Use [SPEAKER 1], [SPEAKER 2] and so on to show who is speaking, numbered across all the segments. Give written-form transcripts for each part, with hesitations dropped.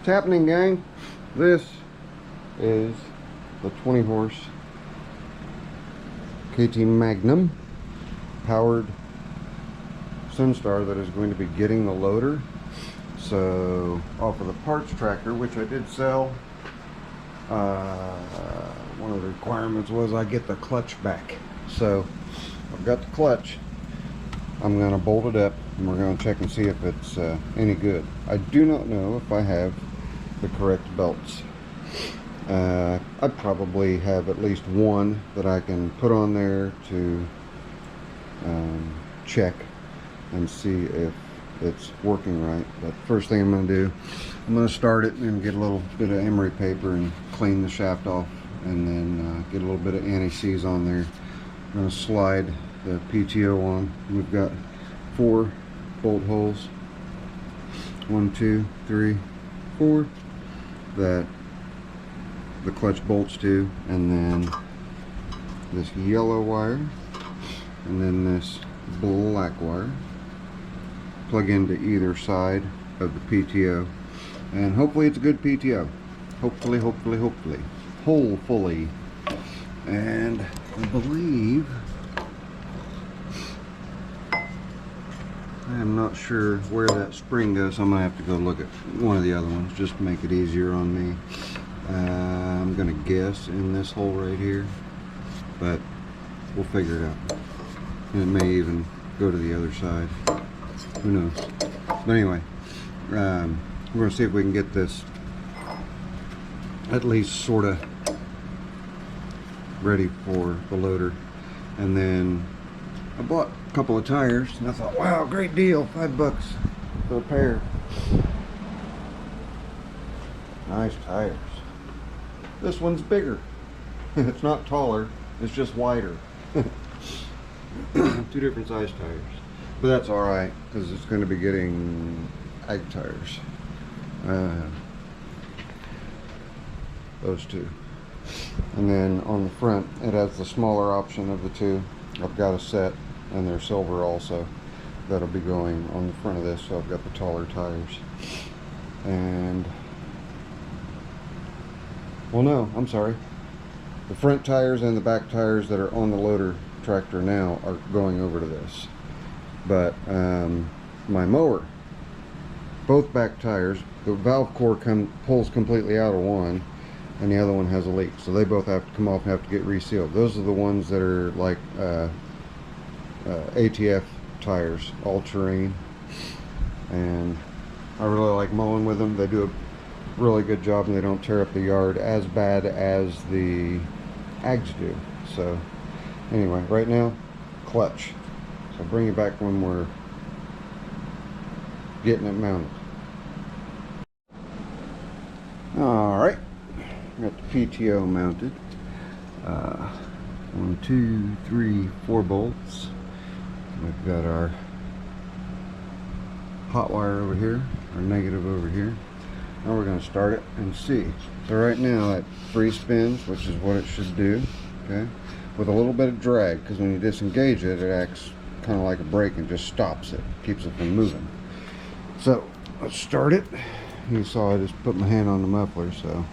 [SPEAKER 1] What's happening, gang? This is the 20 horse KT Magnum powered Sunstar that is going to be getting the loader. So off of the parts tractor, which I did sell, one of the requirements was I get the clutch back. So I've got the clutch. I'm going to bolt it up and we're going to check and see if it's any good. I do not know if I have the correct belts. I probably have at least one that I can put on there to check and see if it's working right. But first thing I'm going to do, I'm going to start it and get a little bit of emery paper and clean the shaft off, and then get a little bit of anti-seize on there. I'm going to slide the PTO on. We've got 4 bolt holes, 1, 2, 3, 4, that the clutch bolts to, and then this yellow wire, and then this black wire plug into either side of the PTO, and hopefully it's a good PTO. Hopefully. And I believe, I am not sure where that spring goes, so I'm gonna have to go look at one of the other ones just to make it easier on me. I'm gonna guess in this hole right here, but we'll figure it out. And it may even go to the other side. Who knows? But anyway, we're gonna see if we can get this at least sort of ready for the loader. And then I bought a couple of tires and I thought, wow, great deal, $5 for a pair. Nice tires. This one's bigger. It's not taller, it's just wider. 2 different size tires. But that's alright, because it's going to be getting ag tires. Those 2. And then on the front, it has the smaller option of the 2. I've got a set, and they're silver also, that'll be going on the front of this, so I've got the taller tires. And, well, no, I'm sorry. The front tires and the back tires that are on the loader tractor now are going over to this. But my mower, both back tires, the valve core pulls completely out of one, and the other one has a leak, so they both have to come off and have to get resealed. Those are the ones that are like ATF tires, all terrain, and I really like mowing with them. They do a really good job and they don't tear up the yard as bad as the ags do. So anyway, right now, clutch. So I'll bring you back when we're getting it mounted. Alright, got the PTO mounted. 1, 2, 3, 4 bolts. We've got our hot wire over here, our negative over here. Now we're going to start it and see. So right now that free spins, which is what it should do, okay, with a little bit of drag, because when you disengage it, it acts kind of like a brake and just stops it, keeps it from moving. So let's start it. You saw I just put my hand on the muffler, so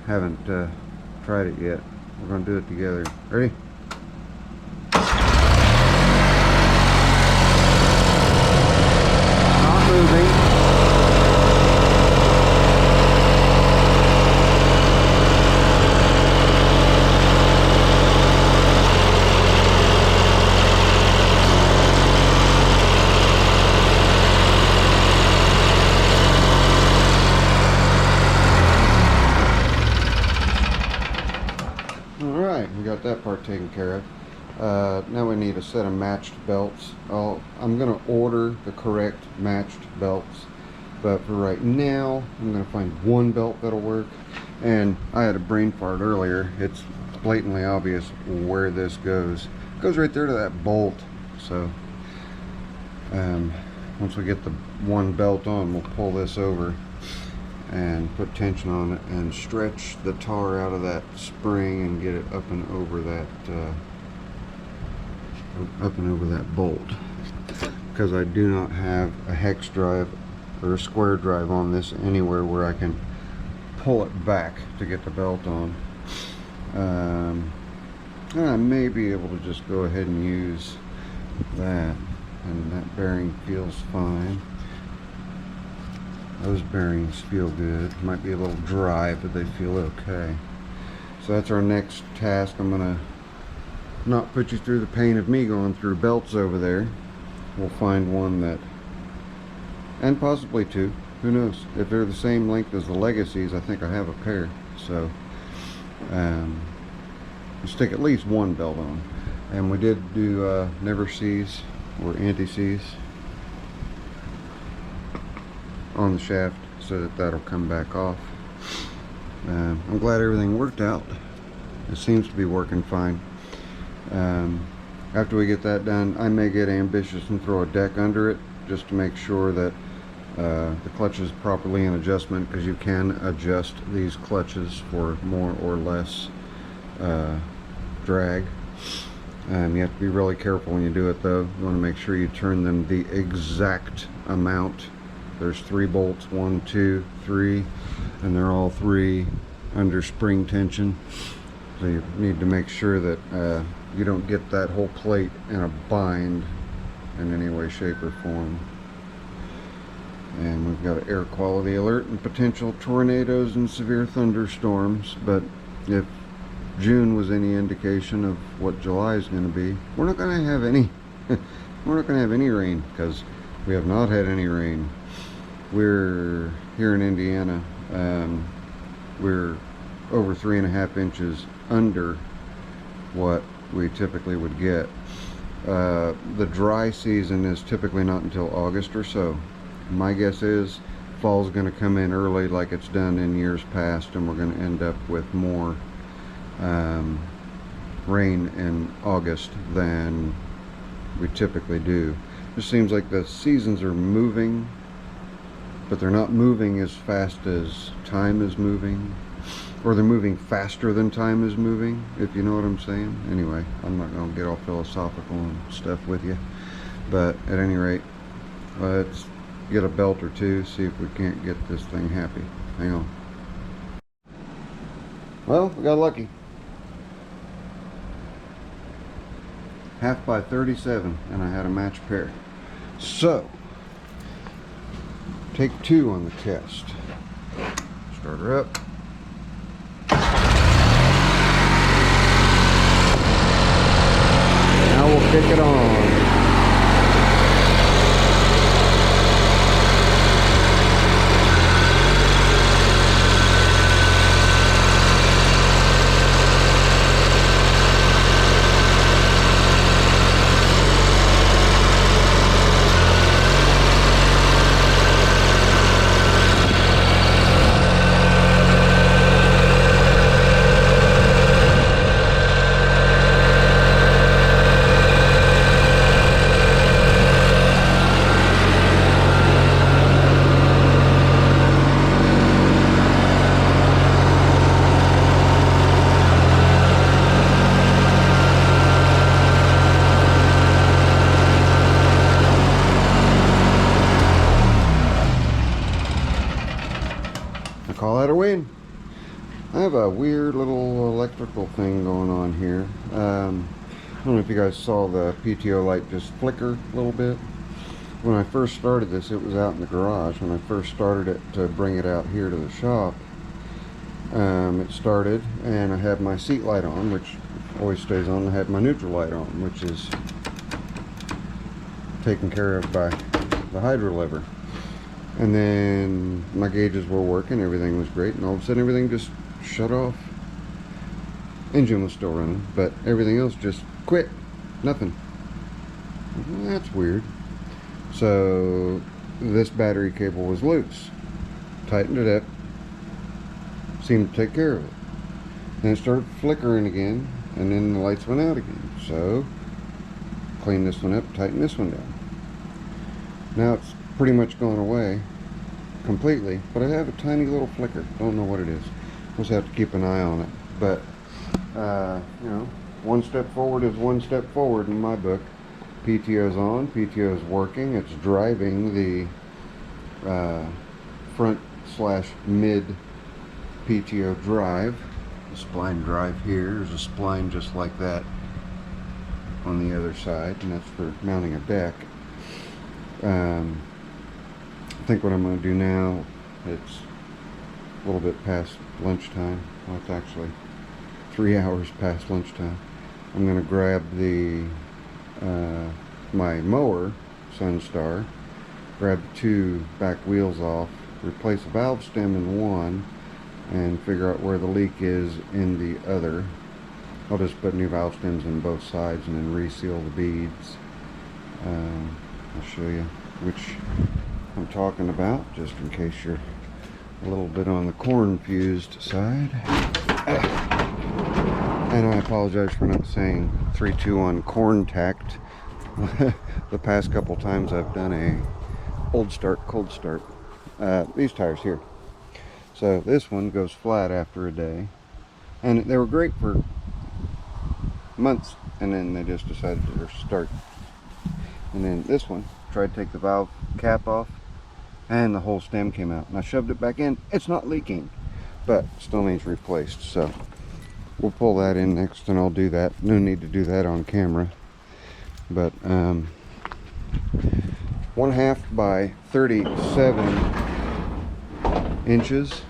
[SPEAKER 1] haven't tried it yet. We're going to do it together. Ready? Not moving. We got that part taken care of. Now we need a set of matched belts. I'm going to order the correct matched belts, but for right now I'm going to find one belt that'll work. And I had a brain fart earlier. It's blatantly obvious where this goes. It goes right there to that bolt. So once we get the one belt on, we'll pull this over and put tension on it and stretch the tar out of that spring and get it up and over that bolt, because I do not have a hex drive or a square drive on this anywhere where I can pull it back to get the belt on. I may be able to just go ahead and use that, and that bearing feels fine. Those bearings feel good. Might be a little dry, but they feel okay. So that's our next task. I'm gonna not put you through the pain of me going through belts over there. We'll find one that, and possibly two, who knows, if they're the same length as the Legacies. I think I have a pair, so we'll stick at least one belt on. And we did do never sees or anti-sees on the shaft, so that'll come back off. I'm glad everything worked out. It seems to be working fine. After we get that done, I may get ambitious and throw a deck under it just to make sure that the clutch is properly in adjustment, because you can adjust these clutches for more or less drag. You have to be really careful when you do it though. You want to make sure you turn them the exact amount. There's 3 bolts, 1, 2, 3, and they're all 3 under spring tension. So you need to make sure that you don't get that whole plate in a bind in any way, shape, or form. And we've got an air quality alert and potential tornadoes and severe thunderstorms. But if June was any indication of what July is going to be, we're not going to have any. We're not going to have any rain, because we have not had any rain. We're here in Indiana. We're over 3.5 inches under what we typically would get. The dry season is typically not until August or so. My guess is fall's going to come in early like it's done in years past, and we're going to end up with more rain in August than we typically do. It seems like the seasons are moving, but they're not moving as fast as time is moving, or they're moving faster than time is moving, if you know what I'm saying. Anyway, I'm not going to get all philosophical and stuff with you, but at any rate, let's get a belt or two, see if we can't get this thing happy. Hang on. Well, we got lucky. 1/2 by 37, and I had a match pair. So, take 2 on the test. Start her up. Now we'll kick it on. Call that a win. I have a weird little electrical thing going on here. I don't know if you guys saw the PTO light just flicker a little bit. When I first started this, it was out in the garage. When I first started it to bring it out here to the shop, it started, and I had my seat light on, which always stays on. I had my neutral light on, which is taken care of by the hydro lever. And then my gauges were working, everything was great, and all of a sudden everything just shut off. Engine was still running, but everything else just quit. Nothing. Well, that's weird. So this battery cable was loose. Tightened it up. Seemed to take care of it. Then it started flickering again, and then the lights went out again. So clean this one up, tighten this one down. Now it's pretty much gone away completely, but I have a tiny little flicker. Don't know what it is. Just have to keep an eye on it. But you know, one step forward is one step forward in my book. PTO's on, PTO's working, it's driving the front slash mid PTO drive. The spline drive here. There's a spline just like that on the other side, and that's for mounting a deck. I think what I'm going to do now, it's a little bit past lunchtime. Well, it's actually 3 hours past lunchtime. I'm going to grab the my mower, Sunstar, grab the 2 back wheels off, replace a valve stem in one, and figure out where the leak is in the other. I'll just put new valve stems in both sides and then reseal the beads. I'll show you which I'm talking about, just in case you're a little bit on the corn-fused side. And I apologize for not saying 3-2 on corn tact. The past couple times I've done a old start, cold start. These tires here. So this one goes flat after a day. And they were great for months, and then they just decided to start. And then this one, tried to take the valve cap off, and the whole stem came out. And I shoved it back in. It's not leaking, but still needs replaced. So we'll pull that in next, and I'll do that. No need to do that on camera. But 1/2 by 37 inches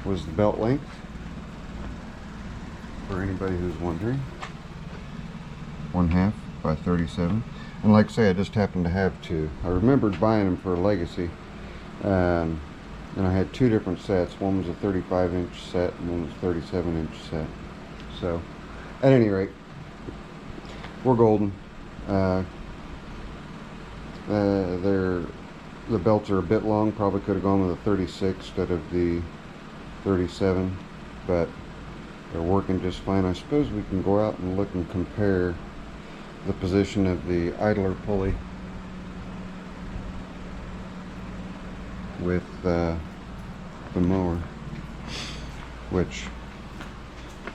[SPEAKER 1] was the belt length, for anybody who's wondering. 1/2 by 37. And like I say, I just happened to have 2. I remembered buying them for a legacy. And I had 2 different sets. One was a 35-inch set and one was a 37-inch set. So, at any rate, we're golden. The belts are a bit long. Probably could have gone with a 36 instead of the 37, but they're working just fine. I suppose we can go out and look and compare the position of the idler pulley with the mower, which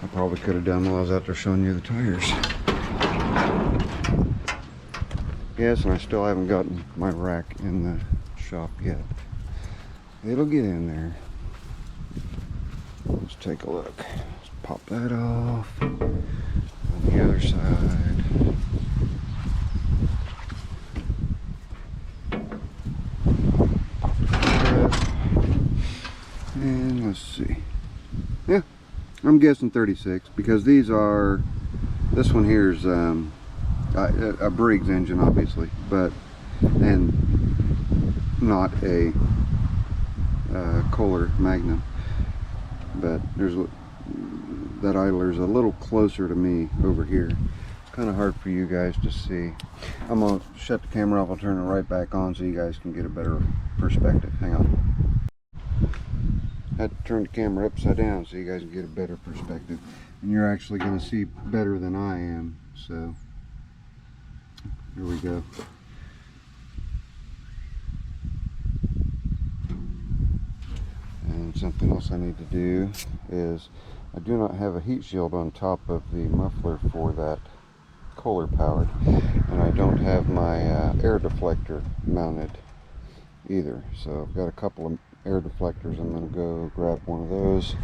[SPEAKER 1] I probably could have done while I was out there showing you the tires. Yes, and I still haven't gotten my rack in the shop yet. It'll get in there. Let's take a look. Let's pop that off on the other side. And let's see. Yeah, I'm guessing 36 because these are, this one here is a Briggs engine, obviously, but and not a Kohler Magnum. But there's that idler's a little closer to me over here. It's kind of hard for you guys to see. I'm gonna shut the camera off. I'll turn it right back on so you guys can get a better perspective. Hang on. I had to turn the camera upside down so you guys can get a better perspective, and you're actually going to see better than I am. So here we go. And something else I need to do is, I do not have a heat shield on top of the muffler for that Kohler powered, and I don't have my air deflector mounted either. So I've got a couple of air deflectors. I'm going to go grab one of those,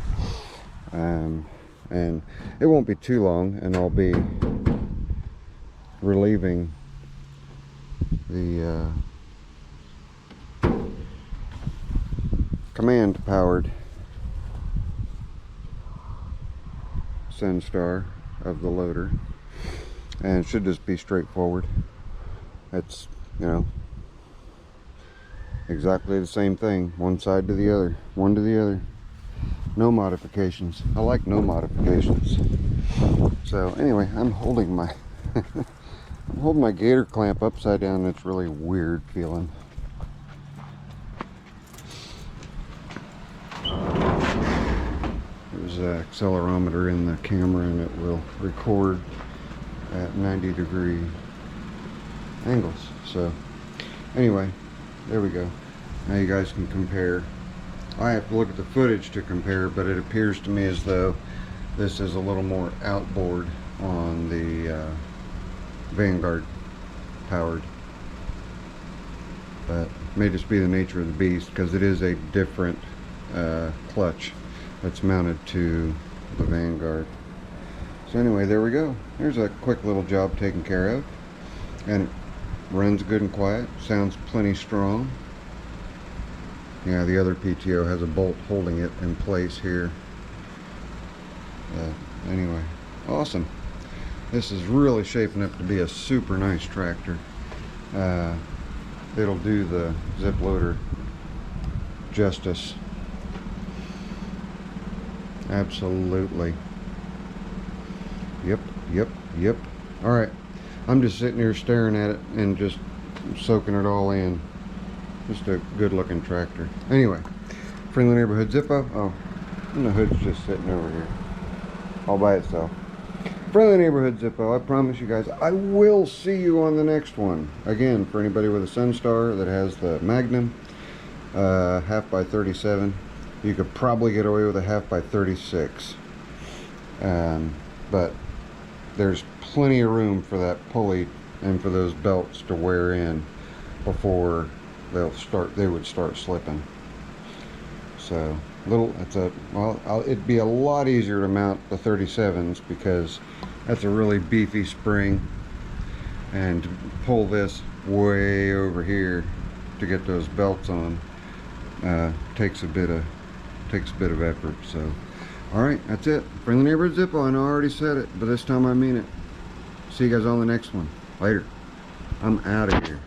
[SPEAKER 1] and it won't be too long, and I'll be relieving the command powered Sunstar of the loader, and it should just be straightforward. It's, you know, exactly the same thing, one side to the other, one to the other. No modifications. I like no modifications. So anyway, I'm holding my I'm holding my gator clamp upside down. It's really weird feeling. There's an accelerometer in the camera, and it will record at 90-degree angles. So anyway, there we go. Now you guys can compare. I have to look at the footage to compare, but it appears to me as though this is a little more outboard on the Vanguard powered but may just be the nature of the beast, because it is a different clutch that's mounted to the Vanguard. So anyway, there we go. There's a quick little job taken care of, and it runs good and quiet, sounds plenty strong. Yeah, the other PTO has a bolt holding it in place here. Anyway, awesome. This is really shaping up to be a super nice tractor. It'll do the zip loader justice. Absolutely. Yep. All right, I'm just sitting here staring at it and just soaking it all in. Just a good looking tractor. Anyway, friendly neighborhood Zippo. Oh, and the hood's just sitting over here all by itself. Friendly neighborhood Zippo. I promise you guys, I will see you on the next one. Again, for anybody with a Sunstar that has the Magnum, half by 37, you could probably get away with a half by 36. But there's plenty of room for that pulley and for those belts to wear in before they would start slipping. So it'd be a lot easier to mount the 37s, because that's a really beefy spring, and to pull this way over here to get those belts on takes a bit of effort. So all right, that's it. Friendly neighborhood Zippo. I know I already said it, but this time I mean it. See you guys on the next one. Later. I'm out of here.